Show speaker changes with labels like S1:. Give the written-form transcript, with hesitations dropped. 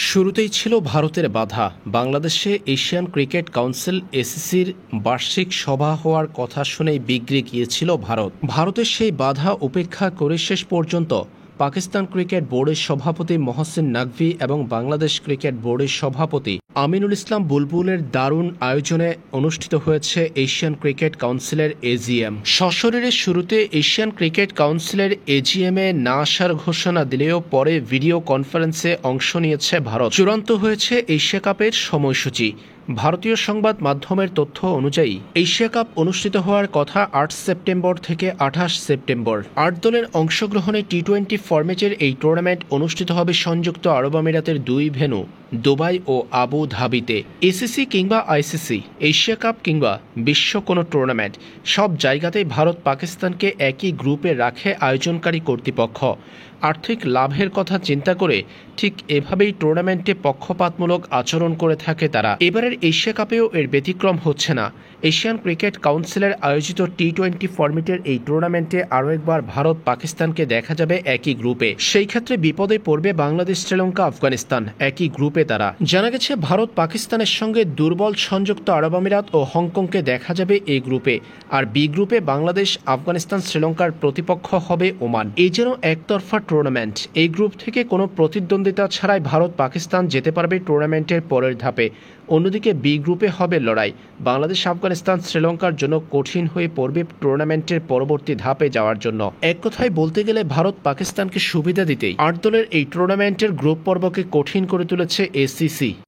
S1: শুরুতেই ছিল ভারতের বাধা। বাংলাদেশে এশিয়ান ক্রিকেট কাউন্সিল এসিসির বার্ষিক সভা হওয়ার কথা শুনেই বিগড়ে গিয়েছিল ভারতের সেই বাধা উপেক্ষা করে শেষ পর্যন্ত পাকিস্তান ক্রিকেট বোর্ডের সভাপতি মহসিন নাকভি এবং বাংলাদেশ ক্রিকেট বোর্ডের সভাপতি আমিনুল ইসলাম বুলবুলের দারুণ আয়োজনে অনুষ্ঠিত হয়েছে এশিয়ান ক্রিকেট কাউন্সিলের এজিএম। সশরীরে শুরুতে এশিয়ান ক্রিকেট কাউন্সিলের এজিএমে না আসার ঘোষণা দিলেও পরে ভিডিও কনফারেন্সে অংশ নিয়েছে ভারত। চূড়ান্ত হয়েছে এশিয়া কাপের সময়সূচি। ভারতীয় সংবাদ মাধ্যমের তথ্য অনুযায়ী এশিয়া কাপ অনুষ্ঠিত হওয়ার কথা ৮ সেপ্টেম্বর থেকে ২৮ সেপ্টেম্বর। ৮ দলের অংশগ্রহণে টি-20 ফরম্যাটের এই টুর্নামেন্ট অনুষ্ঠিত হবে সংযুক্ত আরব আমিরাতের ২ ভেন্যু দুবাই ও আবু ধাবিতে। এসিসি কিংবা আইসিসি, এশিয়া কাপ কিংবা বিশ্ব কোনো টুর্নামেন্ট, সব জায়গাতেই ভারত পাকিস্তানকে একই গ্রুপে রাখে আয়োজনকারী কর্তৃপক্ষ। আর্থিক লাভের কথা চিন্তা করে ঠিক এভাবেই টুর্নামেন্টে পক্ষপাতমূলক আচরণ করে থাকে তারা। এবারের এশিয়া কাপেও এর ব্যতিক্রম হচ্ছে না। এশিয়ান ক্রিকেট কাউন্সিলের আয়োজিত টি-20 ফরম্যাটের এই টুর্নামেন্টে আরও একবার ভারত পাকিস্তানকে দেখা যাবে একই গ্রুপে। সেই ক্ষেত্রে বিপদে পড়বে বাংলাদেশ, শ্রীলঙ্কা, আফগানিস্তান। একই গ্রুপে তারা। জানা গেছে ভারত পাকিস্তানের সঙ্গে দুর্বল সংযুক্ত আরব আমিরাত ও হংকংকে দেখা যাবে এই গ্রুপে। আর বি গ্রুপে বাংলাদেশ, আফগানিস্তান, শ্রীলঙ্কার প্রতিপক্ষ হবে ওমান। এই যেন একতরফা টুর্নামেন্ট। এই গ্রুপ থেকে কোনো প্রতিদ্বন্দ্বিতা ছাড়াই ভারত পাকিস্তান যেতে পারবে টুর্নামেন্টের পরের ধাপে। অন্যদিকে বি গ্রুপে হবে লড়াই। বাংলাদেশ, আফগানিস্তান, শ্রীলঙ্কার জন্য কঠিন হয়ে পড়বে টুর্নামেন্টের পরবর্তী ধাপে যাওয়ার জন্য। এক কথায় বলতে গেলে ভারত পাকিস্তানকে সুবিধা দিতেই ৮ দলের এই টুর্নামেন্টের গ্রুপ পর্বকে কঠিন করে তুলেছে এসিসি।